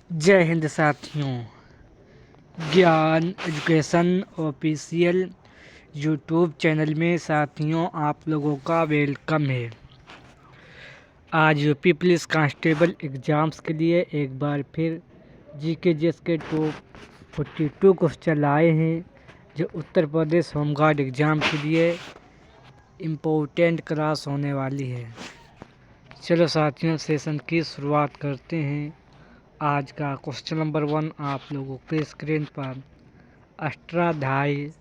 जय हिंद साथियों। ज्ञान एजुकेशन ऑफिशियल यूट्यूब चैनल में साथियों आप लोगों का वेलकम है। आज यूपी पुलिस कांस्टेबल एग्ज़ाम्स के लिए एक बार फिर जीके जीएस के टॉप 42 क्वेश्चन लाए हैं जो उत्तर प्रदेश होमगार्ड एग्ज़ाम के लिए इम्पोर्टेंट क्लास होने वाली है। चलो साथियों, सेशन की शुरुआत करते हैं। आज का क्वेश्चन नंबर 1 आप लोगों के स्क्रीन पर। अष्टाध्यायी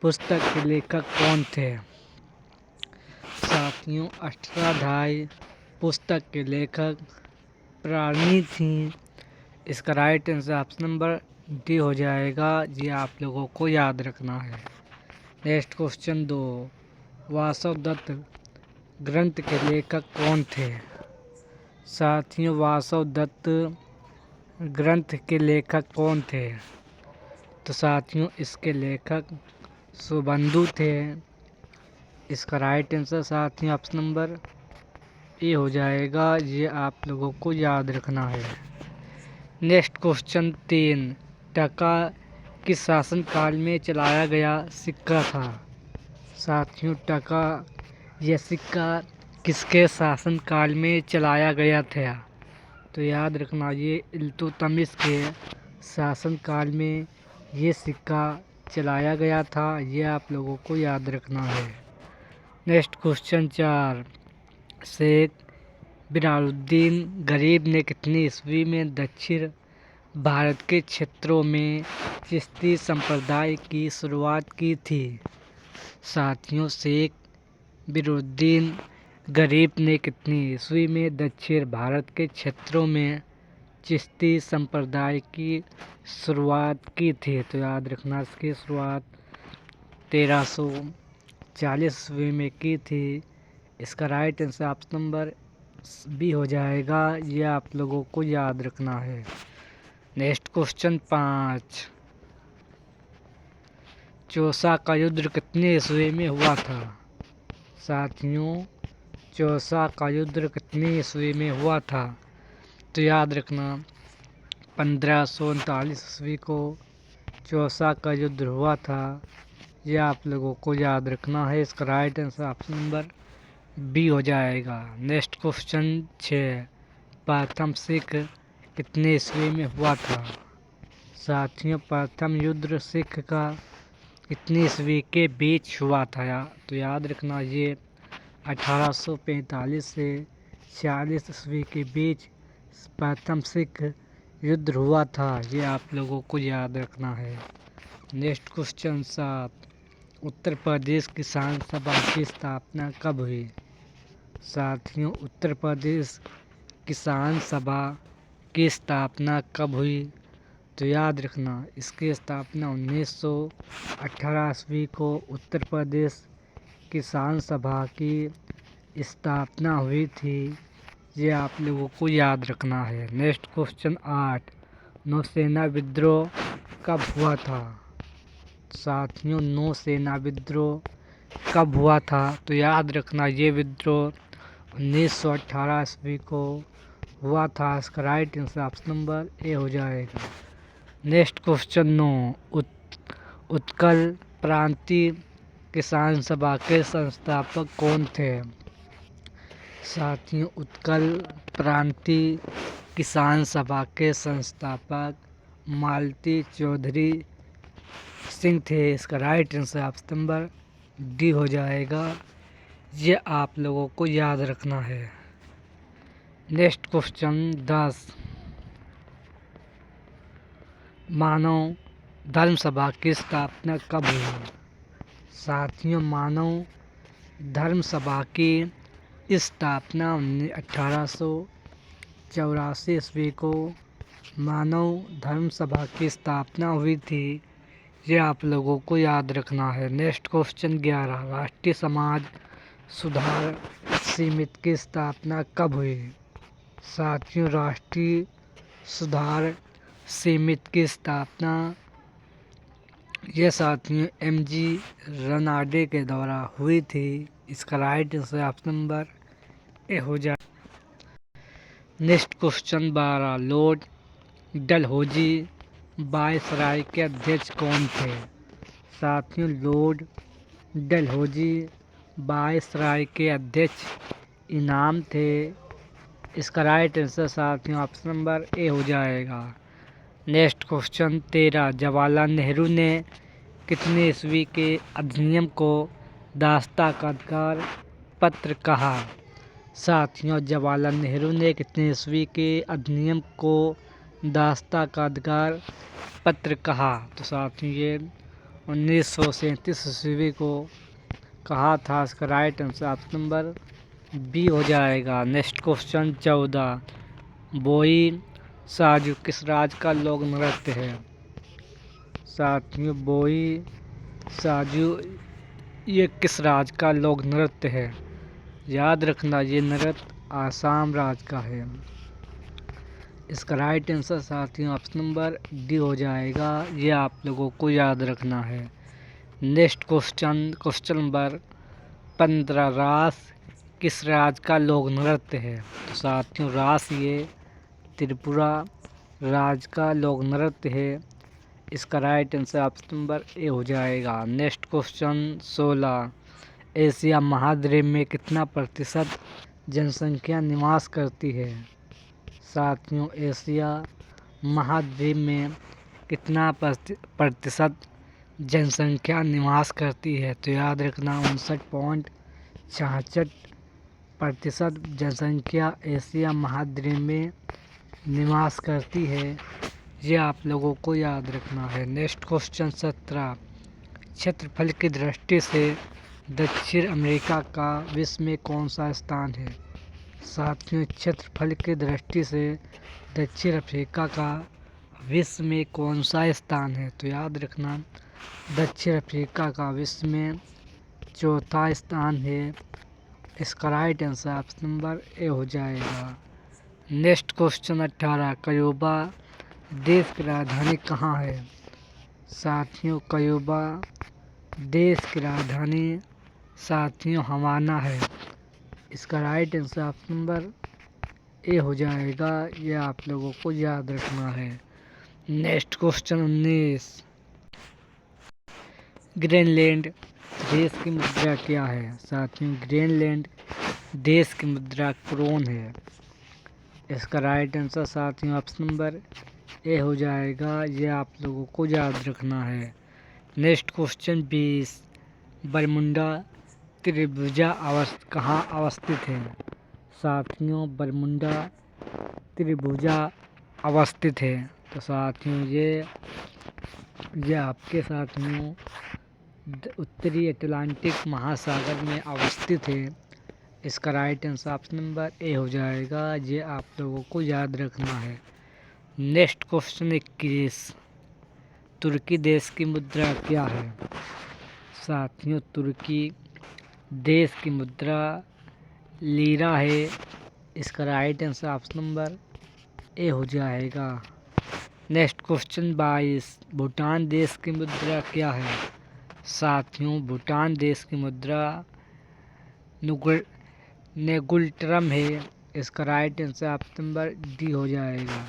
पुस्तक के लेखक कौन थे? साथियों, अष्टाध्यायी पुस्तक के लेखक प्राणी थी। इसका right answer option number D हो जाएगा। ये आप लोगों को याद रखना है। नेक्स्ट क्वेश्चन 2, वासवदत्त ग्रंथ के लेखक कौन थे? साथियों, वासवदत्त ग्रंथ के लेखक कौन थे? तो साथियों, इसके लेखक सुबंधु थे। इसका राइट आंसर साथियों ऑप्शन नंबर ए हो जाएगा। ये आप लोगों को याद रखना है। नेक्स्ट क्वेश्चन 3, टका किस शासनकाल में चलाया गया सिक्का था? साथियों, टका यह सिक्का किसके शासनकाल में चलाया गया था? तो याद रखना, ये इल्तुतमिश के शासनकाल में ये सिक्का चलाया गया था। ये आप लोगों को याद रखना है। नेक्स्ट क्वेश्चन 4, शेख बिलालुद्दीन गरीब ने कितनी ईस्वी में दक्षिण भारत के क्षेत्रों में चिश्ती संप्रदाय की शुरुआत की थी? साथियों, शेख बिलालुद्दीन गरीब ने कितनी ईस्वी में दक्षिण भारत के क्षेत्रों में चिश्ती संप्रदाय की शुरुआत की थी? तो याद रखना, इसकी शुरुआत 1340 ईस्वी में की थी। इसका right answer option number B हो जाएगा। ये आप लोगों को याद रखना है। नेक्स्ट क्वेश्चन 5, चौसा का युद्ध कितने ईस्वी में हुआ था? साथियों, चौसा का युद्ध कितनी ईस्वी में हुआ था? तो याद रखना, 1539 ईस्वी को चौसा का युद्ध हुआ था। यह आप लोगों को याद रखना है। इसका right answer option number B हो जाएगा। नेक्स्ट क्वेश्चन 6, प्रथम सिख कितने ईस्वी में हुआ था? साथियों, प्रथम युद्ध सिख का कितनी ईस्वी के बीच हुआ था? तो याद रखना, ये 1845 से 46 ईस्वी के बीच प्रथम सिख युद्ध हुआ था। ये आप लोगों को याद रखना है। नेक्स्ट क्वेश्चन 7, उत्तर प्रदेश किसान सभा की स्थापना कब हुई? साथियों, उत्तर प्रदेश किसान सभा की स्थापना कब हुई? तो याद रखना, इसकी स्थापना 1918 ईस्वी को उत्तर प्रदेश किसान सभा की स्थापना हुई थी। ये आप लोगों को याद रखना है। नेक्स्ट क्वेश्चन 8, नौसेना विद्रोह कब हुआ था? साथियों, नौसेना विद्रोह कब हुआ था? तो याद रखना, ये विद्रोह 1918 ईस्वी को हुआ था। इसका right answer option number A हो जाएगा। नेक्स्ट क्वेश्चन 9, उत्कल प्रांतीय किसान सभा के संस्थापक कौन थे? साथियों, उत्कल प्रांतीय किसान सभा के संस्थापक मालती चौधरी सिंह थे। इसका right answer option number D हो जाएगा। ये आप लोगों को याद रखना है। नेक्स्ट क्वेश्चन 10, मानव धर्म सभा की स्थापना कब हुई? साथियों, मानव धर्म सभा की स्थापना 1884 ईस्वी को मानव धर्म सभा की स्थापना हुई थी। ये आप लोगों को याद रखना है। नेक्स्ट क्वेश्चन 11, राष्ट्रीय समाज सुधार समिति की स्थापना कब हुई? साथियों, राष्ट्रीय सुधार समिति की स्थापना ये साथियों एमजी रनाडे के द्वारा हुई थी। इसका right answer option number A हो जाए। Next question 12, Lord Dalhousie viceroy के अध्यक्ष कौन थे? साथियों, लॉर्ड डलहौजी वायसराय के अध्यक्ष इनाम थे। इसका राइट आंसर साथियों ऑप्शन नंबर ए हो जाएगा। नेक्स्ट क्वेश्चन 13, जवाहरलाल नेहरू ने कितने ईस्वी के अधिनियम को दास्ता का अधिकार पत्र कहा? साथियों, जवाहरलाल नेहरू ने कितने ईस्वी के अधिनियम को दास्ता का अधिकार पत्र कहा? तो साथियों ये 1937 ईस्वी को कहा था। इसका right answer option number B हो जाएगा। नेक्स्ट क्वेश्चन 14, बोई साजू किस राज्य का लोक नृत्य है? साथियों, बोई साजू ये किस राज्य का लोक नृत्य है? याद रखना, ये नृत्य आसाम राज्य का है। इसका राइट आंसर साथियों ऑप्शन नंबर डी हो जाएगा। ये आप लोगों को याद रखना है। नेक्स्ट क्वेश्चन नंबर 15, रास किस राज्य का लोक नृत्य है? तो साथियों, रास ये त्रिपुरा राज्य का लोक नृत्य है। इसका right answer option number A हो जाएगा। नेक्स्ट क्वेश्चन 16, एशिया महाद्वीप में कितना प्रतिशत जनसंख्या निवास करती है? साथियों, एशिया महाद्वीप में कितना प्रतिशत जनसंख्या निवास करती है? तो याद रखना 59.66% जनसंख्या एशिया महाद्वीप में निवास करती है। ये आप लोगों को याद रखना है। नेक्स्ट क्वेश्चन 17, क्षेत्रफल की दृष्टि से दक्षिण अमेरिका का विश्व में कौन सा स्थान है? साथियों, क्षेत्रफल की दृष्टि से दक्षिण अफ्रीका का विश्व में कौन सा स्थान है? तो याद रखना, दक्षिण अफ्रीका का विश्व में चौथा स्थान है। इसका right answer option number A हो जाएगा। नेक्स्ट क्वेश्चन 18, क्यूबा देश की राजधानी कहाँ है? साथियों, क्यूबा देश की राजधानी साथियों हवाना है। इसका right answer option number A हो जाएगा। यह आप लोगों को याद रखना है। नेक्स्ट क्वेश्चन 19, ग्रीनलैंड देश की मुद्रा क्या है? साथियों, ग्रीनलैंड देश की मुद्रा क्रोन है। इसका राइट आंसर साथियों ऑप्शन नंबर ए हो जाएगा। यह आप लोगों को याद रखना है। नेक्स्ट क्वेश्चन 20, बरमुंडा त्रिभुजा कहाँ अवस्थित है? साथियों, बरमुंडा त्रिभुजा अवस्थित है। तो साथियों ये आपके साथियों उत्तरी अटलांटिक महासागर में अवस्थित है। इसका right answer option number A हो जाएगा। ये आप लोगों को याद रखना है। नेक्स्ट क्वेश्चन 21, तुर्की देश की मुद्रा क्या है? साथियों, तुर्की देश की मुद्रा लीरा है। इसका right answer option number A हो जाएगा। नेक्स्ट क्वेश्चन 22, भूटान देश की मुद्रा क्या है? साथियों, भूटान देश की मुद्रा नेगुल्ट्रम है। इसका right answer option number D हो जाएगा।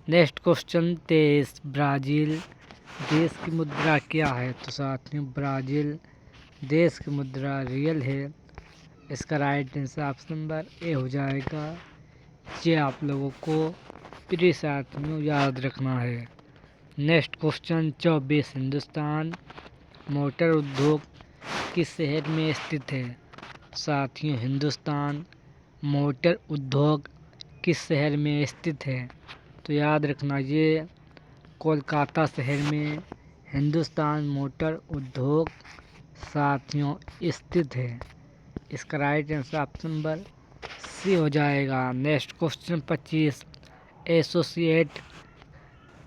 नेक्स्ट क्वेश्चन 23, ब्राज़ील देश की मुद्रा क्या है? तो साथियों, ब्राज़ील देश की मुद्रा रियल है। इसका right answer option number A हो जाएगा। ये आप लोगों को प्रिय साथियों याद रखना है। नेक्स्ट क्वेश्चन 24, हिंदुस्तान मोटर उद्योग किस शहर में स्थित है? साथियों, हिंदुस्तान मोटर उद्योग किस शहर में स्थित है? तो याद रखना, ये कोलकाता शहर में हिंदुस्तान मोटर उद्योग साथियों स्थित है। इसका right answer option number C हो जाएगा। Next question 25, associate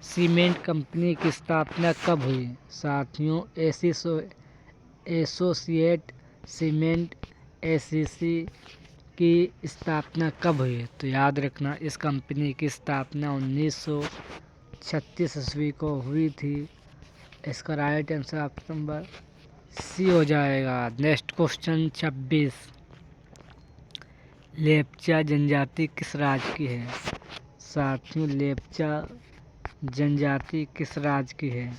cement company की स्थापना कब हुई? साथियों, एसोसिएट सीमेंट एसीसी की स्थापना कब हुई? तो याद रखना, इस कंपनी की स्थापना 1936 ईस्वी को हुई थी। इसका right answer option number C हो जाएगा। नेक्स्ट क्वेश्चन 26, लेप्चा जनजाति किस राज्य की है? साथियों, लेप्चा जनजाति किस राज्य की है?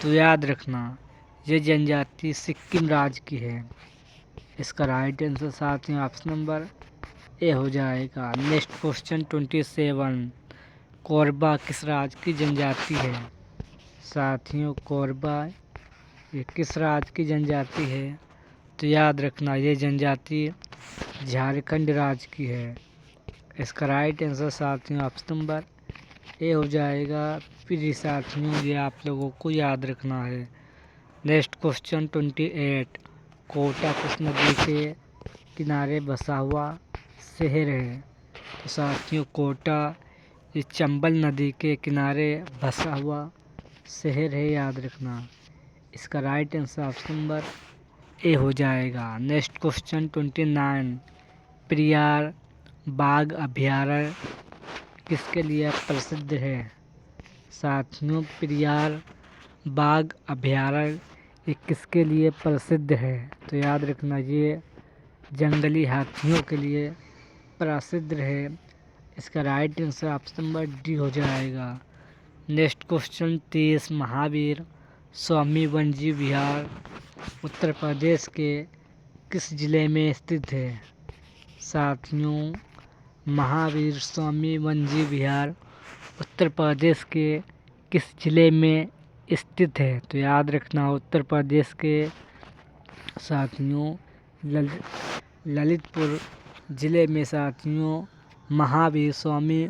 तो याद रखना ये जनजाति सिक्किम राज्य की है। इसका राइट आंसर साथियों ऑप्शन नंबर ए हो जाएगा। नेक्स्ट क्वेश्चन 27, कोरबा किस राज्य की जनजाति है? साथियों कोरबा ये किस राज्य की जनजाति है? तो याद रखना ये जनजाति झारखंड राज्य की है। इसका राइट आंसर साथियों ऑप्शन नंबर ए हो जाएगा। फिर साथियों ये आप लोगों को याद रखना है। नेक्स्ट क्वेश्चन 28, कोटा किस नदी के किनारे बसा हुआ शहर है? तो साथियों कोटा ये चंबल नदी के किनारे बसा हुआ शहर है, याद रखना। इसका right answer option number A हो जाएगा। नेक्स्ट क्वेश्चन 29, पेरियार बाघ अभयारण्य किसके लिए प्रसिद्ध है? साथियों पेरियार बाघ अभयारण्य ये किसके लिए प्रसिद्ध है? तो याद रखना ये जंगली हाथियों के लिए प्रसिद्ध है। इसका right answer option number D हो जाएगा। नेक्स्ट क्वेश्चन 30, महावीर स्वामी वन्यजीव विहार उत्तर प्रदेश के किस जिले में स्थित है? साथियों महावीर स्वामी वन्यजीव विहार उत्तर प्रदेश के किस जिले में स्थित है? तो याद रखना उत्तर प्रदेश के साथियों ललितपुर जिले में साथियों महावीर स्वामी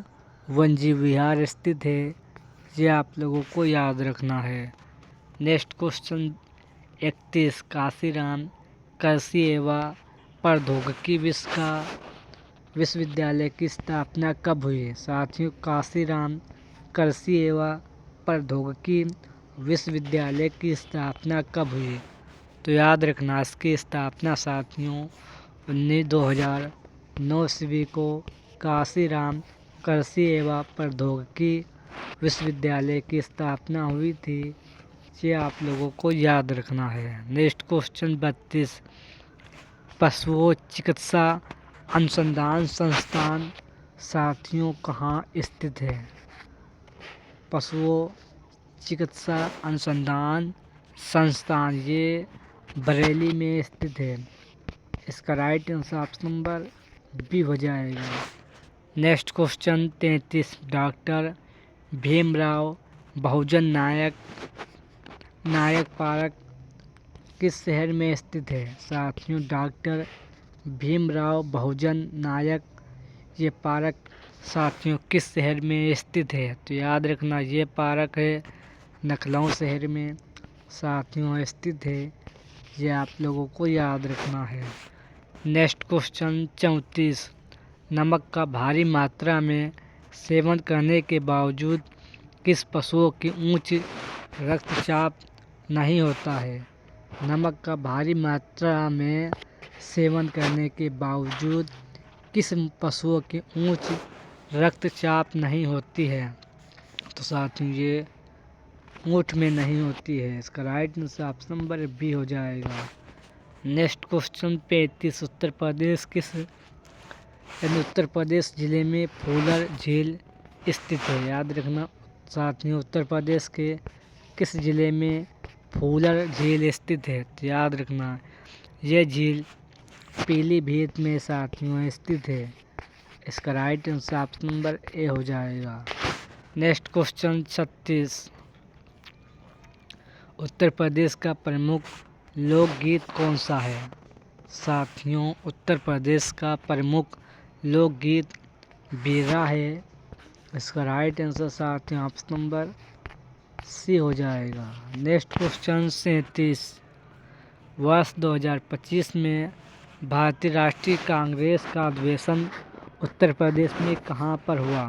वन्यजीव विहार स्थित है। ये आप लोगों को याद रखना है। नेक्स्ट क्वेश्चन 31, काशीराम कृषि एवं प्रौद्योगिकी विश्वविद्यालय की स्थापना कब हुई? साथियों काशीराम कृषि एवं प्रौद्योगिकी विश्वविद्यालय की स्थापना कब हुई? तो याद रखना इसकी स्थापना साथियों 2009 ईस्वी को काशीराम कृषि एवं प्रौद्योगिकी विश्वविद्यालय की स्थापना हुई थी। ये आप लोगों को याद रखना है। नेक्स्ट क्वेश्चन 32, पशु चिकित्सा अनुसंधान संस्थान साथियों कहाँ स्थित है? पशु चिकित्सा अनुसंधान संस्थान ये बरेली में स्थित है। इसका right answer option number B हो जाएगा। Next question 33, doctor Bhimrao Bahujan Nayak park किस शहर में स्थित है? साथियों डॉक्टर भीमराव बहुजन नायक ये पार्क साथियों किस शहर में स्थित है? तो याद रखना ये पार्क है लखनऊ शहर में साथियों स्थित है। ये आप लोगों को याद रखना है। नेक्स्ट क्वेश्चन 34, नमक का भारी मात्रा में सेवन करने के बावजूद किस पशुओं की उच्च रक्तचाप नहीं होता है? नमक का भारी मात्रा में सेवन करने के बावजूद किस पशुओं की उच्च रक्तचाप नहीं होती है? तो साथियों ये ऊँट में नहीं होती है। इसका right answer option number B हो जाएगा। नेक्स्ट क्वेश्चन 35, उत्तर प्रदेश जिले में फूलर झील स्थित है? याद रखना साथियों उत्तर प्रदेश के किस जिले में फूलर झील स्थित है? तो याद रखना यह झील पीलीभीत में साथियों स्थित है। इसका right answer option number A हो जाएगा। नेक्स्ट क्वेश्चन 36, उत्तर प्रदेश का प्रमुख लोकगीत कौन सा है? साथियों उत्तर प्रदेश का प्रमुख लोकगीत बीरा है। इसका राइट आंसर साथियों ऑप्शन नंबर सी हो जाएगा। नेक्स्ट क्वेश्चन 37, वर्ष 2025 में भारतीय राष्ट्रीय कांग्रेस का अधिवेशन उत्तर प्रदेश में कहाँ पर हुआ?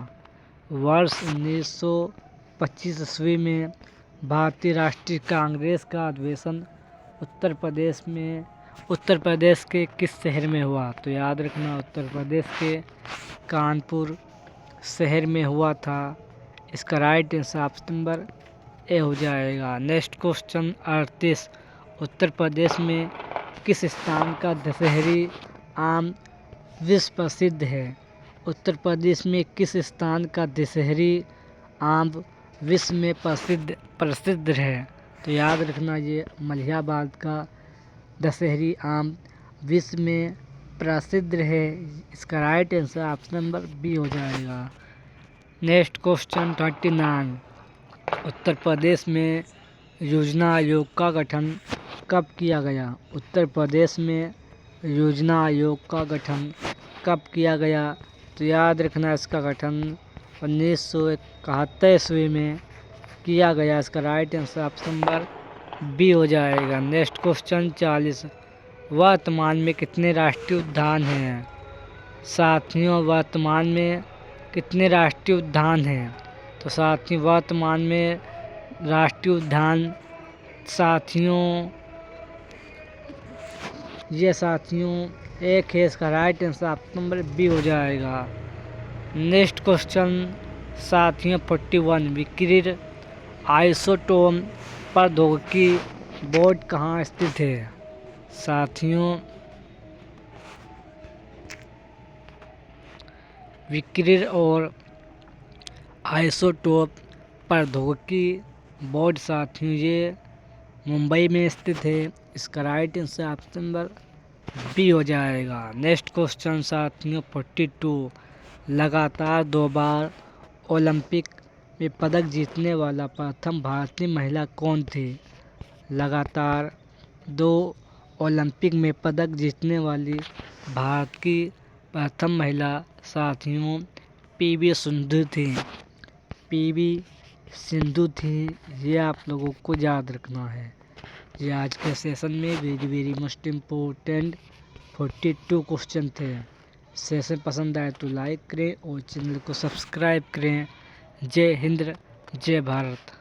वर्ष 1925 ईस्वी में भारतीय राष्ट्रीय कांग्रेस का अधिवेशन उत्तर प्रदेश के किस शहर में हुआ? तो याद रखना उत्तर प्रदेश के कानपुर शहर में हुआ था। इसका right answer option number A हो जाएगा। नेक्स्ट क्वेश्चन 38, उत्तर प्रदेश में किस स्थान का दशहरी आम विश्व प्रसिद्ध है? उत्तर प्रदेश में किस स्थान का दशहरी आम विश्व में प्रसिद्ध है। तो याद रखना, ये मलिहाबाद का दशहरी आम विश्व में प्रसिद्ध है। इसका right answer option number B हो जाएगा। Next question 29। उत्तर प्रदेश में योजना आयोग का गठन कब किया गया? उत्तर प्रदेश में योजना आयोग का गठन कब किया गया? तो याद रखना, इसका गठन 1971 ईस्वी में किया गया। इसका right answer option number B हो जाएगा। Next question 40। वर्तमान में कितने राष्ट्रीय उद्यान हैं? साथियों, वर्तमान में कितने राष्ट्रीय उद्यान हैं? तो साथियों, वर्तमान में राष्ट्रीय उद्यान साथियों एक है। इसका right answer option number B हो जाएगा। नेक्स्ट क्वेश्चन साथियों 41। विकिरण आइसोटोप प्रौद्योगिकी बोर्ड कहाँ स्थित है? साथियों, विकिरण और आइसोटोप प्रौद्योगिकी बोर्ड साथियों ये मुंबई में स्थित है। इसका right answer option number B हो जाएगा। नेक्स्ट क्वेश्चन साथियों 42। लगातार 2 बार ओलंपिक में पदक जीतने वाला प्रथम भारतीय महिला कौन थी? लगातार 2 ओलंपिक में पदक जीतने वाली भारत की प्रथम महिला साथियों पीवी सिंधु थी। ये आप लोगों को याद रखना है। ये आज के सेशन में वेरी मोस्ट इम्पोर्टेंट 42 क्वेश्चन थे। सेशन पसंद आए तो लाइक करें और चैनल को सब्सक्राइब करें। जय हिंद, जय भारत।